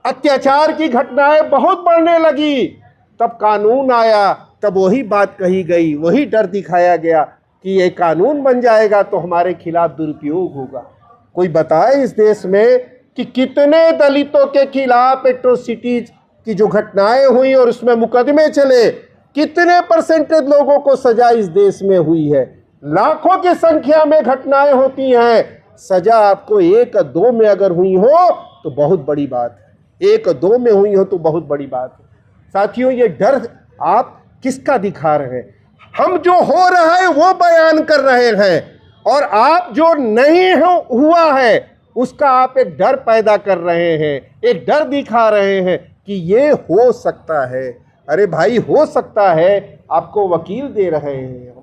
अत्याचार की घटनाएं बहुत बढ़ने लगी, तब कानून आया, तब वही बात कही गई, वही डर दिखाया गया कि ये कानून बन जाएगा तो हमारे खिलाफ दुरुपयोग होगा। कोई बताए इस देश में कि कितने दलितों के खिलाफ एट्रोसिटीज की जो घटनाएं हुई और उसमें मुकदमे चले, कितने परसेंटेज लोगों को सजा इस देश में हुई है। लाखों की संख्या में घटनाएं होती हैं, सजा आपको 1-2 में अगर हुई हो तो बहुत बड़ी बात है, 1-2 में हुई हो तो बहुत बड़ी बात है। साथियों, ये डर आप किसका दिखा रहे हैं? हम जो हो रहा है वो बयान कर रहे हैं, और आप जो नहीं हुआ है उसका आप एक डर पैदा कर रहे हैं, एक डर दिखा रहे हैं कि ये हो सकता है। अरे भाई, हो सकता है, आपको वकील दे रहे हैं,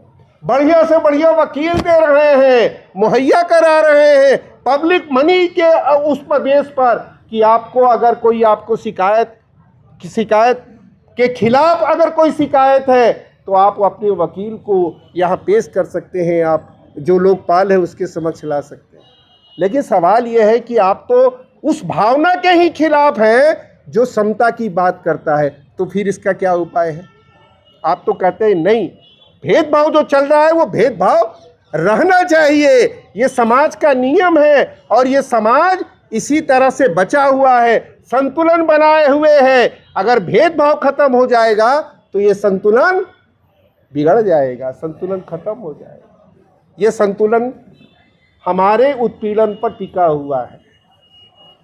बढ़िया से बढ़िया वकील दे रहे हैं, मुहैया करा रहे हैं पब्लिक मनी के उस प्रदेश पर कि आपको अगर कोई आपको शिकायत के खिलाफ अगर कोई शिकायत है तो आप अपने वकील को यहाँ पेश कर सकते हैं, आप जो लोकपाल है उसके समक्ष ला सकते हैं। लेकिन सवाल यह है कि आप तो उस भावना के ही खिलाफ हैं जो समता की बात करता है, तो फिर इसका क्या उपाय है? आप तो कहते हैं नहीं, भेदभाव जो चल रहा है वो भेदभाव रहना चाहिए, ये समाज का नियम है और ये समाज इसी तरह से बचा हुआ है, संतुलन बनाए हुए है। अगर भेदभाव खत्म हो जाएगा तो ये संतुलन बिगड़ जाएगा, संतुलन खत्म हो जाएगा। ये संतुलन हमारे उत्पीड़न पर टिका हुआ है,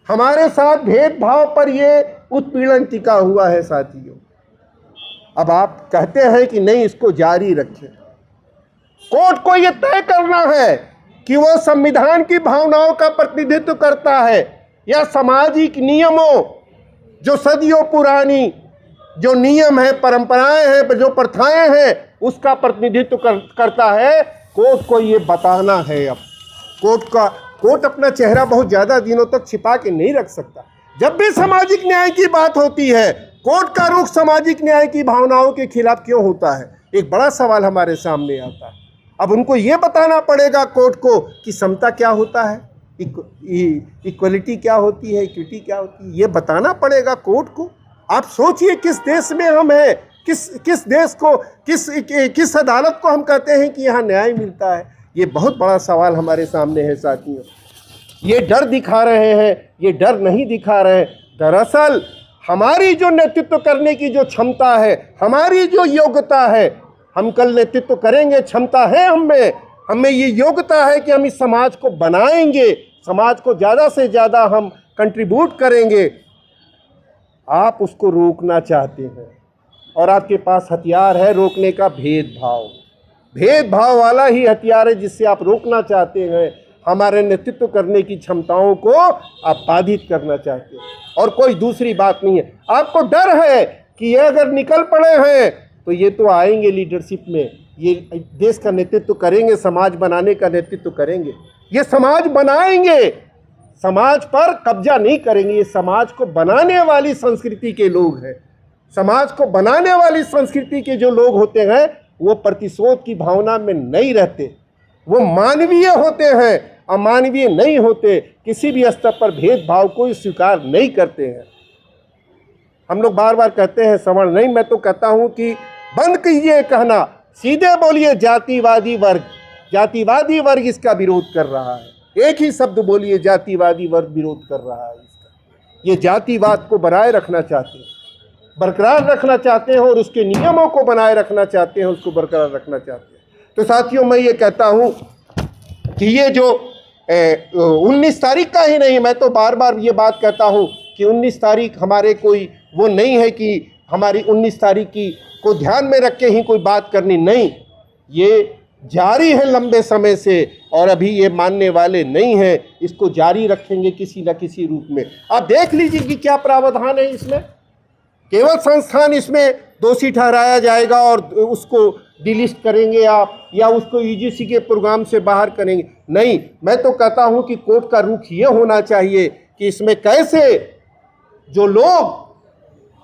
हमारे साथ भेदभाव पर ये उत्पीड़न टिका हुआ है साथियों। अब आप कहते हैं कि नहीं, इसको जारी रखें। कोर्ट को ये तय करना है कि वो संविधान की भावनाओं का प्रतिनिधित्व करता है या सामाजिक नियमों, जो सदियों पुरानी जो नियम है, परंपराएं हैं, जो प्रथाएं हैं, उसका प्रतिनिधित्व करता है। कोर्ट को ये बताना है। अब कोर्ट अपना चेहरा बहुत ज़्यादा दिनों तक छिपा के नहीं रख सकता। जब भी सामाजिक न्याय की बात होती है, कोर्ट का रुख सामाजिक न्याय की भावनाओं के खिलाफ क्यों होता है? एक बड़ा सवाल हमारे सामने आता है। अब उनको ये बताना पड़ेगा कोर्ट को कि समता क्या होता है, इक्वलिटी क्या होती है, इक्विटी क्या होती है, ये बताना पड़ेगा कोर्ट को। आप सोचिए किस देश में हम हैं, किस देश को, किस अदालत को हम कहते हैं कि यहाँ न्याय मिलता है। ये बहुत बड़ा सवाल हमारे सामने है साथियों। ये डर दिखा रहे हैं, ये डर नहीं दिखा रहे हैं। दरअसल हमारी जो नेतृत्व करने की जो क्षमता है, हमारी जो योग्यता है, हम कल नेतृत्व करेंगे, क्षमता है हमें ये योग्यता है कि हम इस समाज को बनाएंगे, समाज को ज़्यादा से ज़्यादा हम कंट्रीब्यूट करेंगे। आप उसको रोकना चाहते हैं और आपके पास हथियार है रोकने का, भेदभाव वाला ही हथियार है जिससे आप रोकना चाहते हैं। हमारे नेतृत्व करने की क्षमताओं को आप बाधित करना चाहते हैं और कोई दूसरी बात नहीं है। आपको डर है कि ये अगर निकल पड़े हैं तो ये तो आएंगे लीडरशिप में, ये देश का नेतृत्व करेंगे, समाज बनाने का नेतृत्व करेंगे, ये समाज बनाएंगे, समाज पर कब्जा नहीं करेंगे। ये समाज को बनाने वाली संस्कृति के लोग हैं। समाज को बनाने वाली संस्कृति के जो लोग होते हैं वो प्रतिशोध की भावना में नहीं रहते, वो मानवीय होते हैं, अमानवीय नहीं होते, किसी भी स्तर पर भेदभाव को स्वीकार नहीं करते हैं। हम लोग बार बार कहते हैं सवर्ण नहीं, मैं तो कहता हूं कि बंद कीजिए कहना, सीधे बोलिए जातिवादी वर्ग। जातिवादी वर्ग इसका विरोध कर रहा है, एक ही शब्द बोलिए, जातिवादी वर्ग विरोध कर रहा है इसका। ये जातिवाद को बनाए रखना चाहते हैं, बरकरार रखना चाहते हैं और उसके नियमों को बनाए रखना चाहते हैं, उसको बरकरार रखना चाहते हैं। तो साथियों, मैं ये कहता हूँ कि ये जो 19 तारीख का ही नहीं, मैं तो बार बार ये बात कहता हूँ कि 19 तारीख हमारे कोई वो नहीं है कि हमारी 19 तारीख की को ध्यान में रख के ही कोई बात करनी, नहीं, ये जारी है लंबे समय से और अभी ये मानने वाले नहीं हैं, इसको जारी रखेंगे किसी न किसी रूप में। आप देख लीजिए कि क्या प्रावधान है इसमें। केवल संस्थान इसमें दोषी ठहराया जाएगा और उसको डिलिस्ट करेंगे आप, या उसको यूजीसी के प्रोग्राम से बाहर करेंगे, नहीं। मैं तो कहता हूं कि कोर्ट का रुख ये होना चाहिए कि इसमें कैसे जो लोग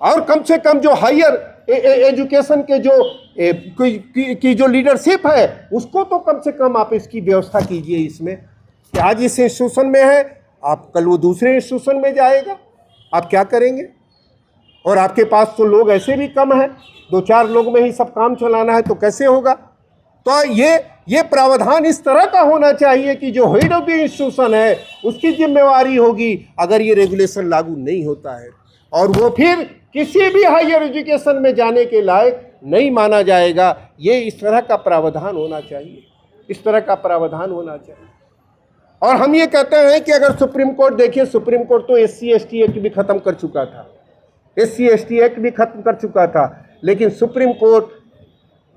और कम से कम जो हायर एजुकेशन के जो की जो लीडरशिप है उसको तो कम से कम आप इसकी व्यवस्था कीजिए इसमें कि आज इस इंस्टीट्यूशन में है, आप कल वो दूसरे इंस्टीट्यूशन में जाएगा। आप क्या करेंगे? और आपके पास तो लोग ऐसे भी कम हैं, 2-4 लोग में ही सब काम चलाना है, तो कैसे होगा? तो ये प्रावधान इस तरह का होना चाहिए कि जो हेड ऑफ द इंस्टीट्यूशन है उसकी जिम्मेवारी होगी अगर ये रेगुलेशन लागू नहीं होता है, और वो फिर किसी भी हायर एजुकेशन में जाने के लायक नहीं माना जाएगा। ये इस तरह का प्रावधान होना चाहिए, इस तरह का प्रावधान होना चाहिए। और हम ये कहते हैं कि अगर सुप्रीम कोर्ट, देखिए सुप्रीम कोर्ट तो SC/ST एक्ट भी ख़त्म कर चुका था, SC/ST एक्ट भी खत्म कर चुका था, लेकिन सुप्रीम कोर्ट,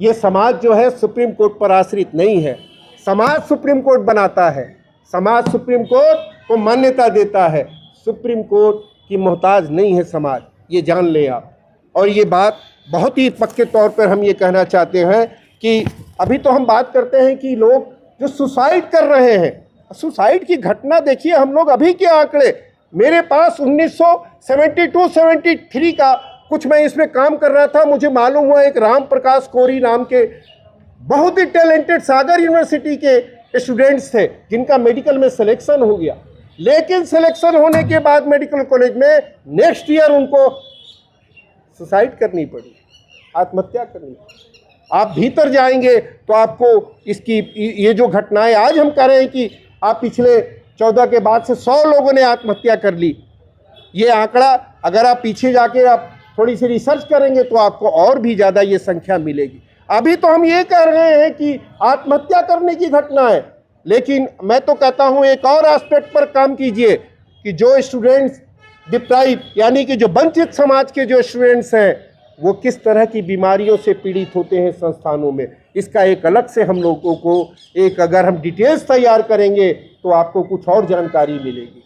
ये समाज जो है सुप्रीम कोर्ट पर आश्रित नहीं है। समाज सुप्रीम कोर्ट बनाता है, समाज सुप्रीम कोर्ट को मान्यता देता है, सुप्रीम कोर्ट की मोहताज नहीं है समाज, ये जान लें आप। और ये बात बहुत ही पक्के तौर पर हम ये कहना चाहते हैं कि अभी तो हम बात करते हैं कि लोग जो सुसाइड कर रहे हैं, सुसाइड की घटना देखिए, हम लोग अभी के आंकड़े, मेरे पास 1972-73 का कुछ, मैं इसमें काम कर रहा था, मुझे मालूम हुआ एक राम प्रकाश कोरी नाम के बहुत ही टैलेंटेड सागर यूनिवर्सिटी के स्टूडेंट्स थे जिनका मेडिकल में सिलेक्शन हो गया, लेकिन सिलेक्शन होने के बाद मेडिकल कॉलेज में नेक्स्ट ईयर उनको सुसाइड करनी पड़ी, आत्महत्या करनी पड़ी। आप भीतर जाएंगे तो आपको इसकी ये जो घटनाएं आज हम कह रहे हैं कि आप पिछले 14 के बाद से 100 लोगों ने आत्महत्या कर ली, ये आंकड़ा अगर आप पीछे जाके आप थोड़ी सी रिसर्च करेंगे तो आपको और भी ज़्यादा ये संख्या मिलेगी। अभी तो हम ये कह रहे हैं कि आत्महत्या करने की घटना है, लेकिन मैं तो कहता हूँ एक और एस्पेक्ट पर काम कीजिए कि जो स्टूडेंट्स डिप्राइव, यानी कि जो वंचित समाज के जो स्टूडेंट्स हैं, वो किस तरह की बीमारियों से पीड़ित होते हैं संस्थानों में, इसका एक अलग से हम लोगों को एक, अगर हम डिटेल्स तैयार करेंगे तो आपको कुछ और जानकारी मिलेगी।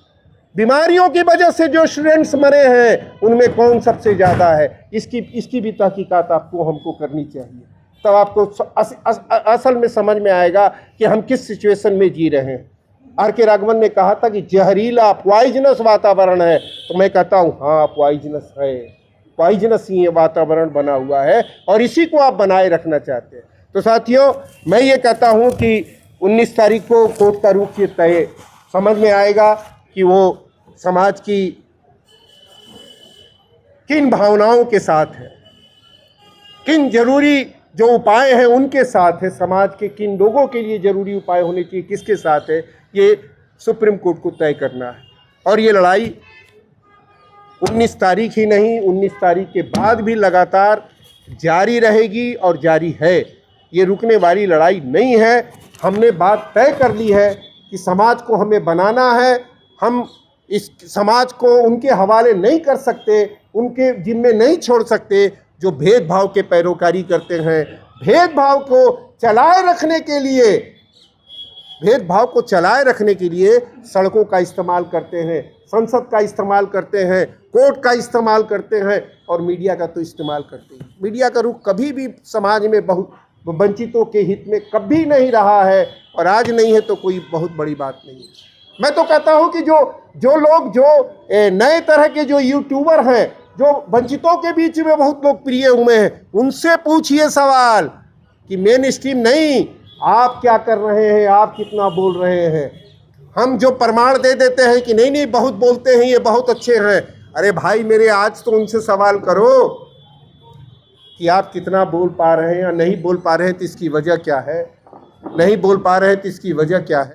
बीमारियों की वजह से जो स्टूडेंट्स मरे हैं उनमें कौन सबसे ज़्यादा है, इसकी भी तहकीकात आपको हमको करनी चाहिए, तब आपको असल में समझ में आएगा कि हम किस सिचुएशन में जी रहे हैं। R.K. राघवन ने कहा था कि जहरीला पॉइजनस वातावरण है, तो मैं कहता हूँ हाँ पॉइजनस है, पॉइजनस ही ये वातावरण बना हुआ है और इसी को आप बनाए रखना चाहते हैं। तो साथियों, मैं ये कहता हूँ कि 19 तारीख को कोर्ट का रुख ये तय समझ में आएगा कि वो समाज की किन भावनाओं के साथ है, किन जरूरी जो उपाय हैं उनके साथ है, समाज के किन लोगों के लिए जरूरी उपाय होने चाहिए किसके साथ है, ये सुप्रीम कोर्ट को तय करना है। और ये लड़ाई 19 तारीख ही नहीं, 19 तारीख के बाद भी लगातार जारी रहेगी और जारी है, ये रुकने वाली लड़ाई नहीं है। हमने बात तय कर ली है कि समाज को हमें बनाना है, हम इस समाज को उनके हवाले नहीं कर सकते, उनके जिम्मे नहीं छोड़ सकते जो भेदभाव के पैरोकारी करते हैं। भेदभाव को चलाए रखने के लिए, भेदभाव को चलाए रखने के लिए सड़कों का इस्तेमाल करते हैं, संसद का इस्तेमाल करते हैं, कोर्ट का इस्तेमाल करते हैं और मीडिया का तो इस्तेमाल करते हैं। मीडिया का रुख कभी भी समाज में बहुत वंचितों के हित में कभी नहीं रहा है और आज नहीं है तो कोई बहुत बड़ी बात नहीं है। मैं तो कहता हूं कि जो लोग जो नए तरह के जो यूट्यूबर हैं, जो वंचितों के बीच में बहुत लोकप्रिय हुए हैं, उनसे पूछिए सवाल कि मेन स्ट्रीम नहीं, आप क्या कर रहे हैं, आप कितना बोल रहे हैं। हम जो प्रमाण दे देते हैं कि नहीं नहीं बहुत बोलते हैं, ये बहुत अच्छे हैं, अरे भाई मेरे आज तो उनसे सवाल करो कि आप कितना बोल पा रहे हैं या नहीं बोल पा रहे हैं, तो इसकी वजह क्या है, नहीं बोल पा रहे हैं तो इसकी वजह क्या है।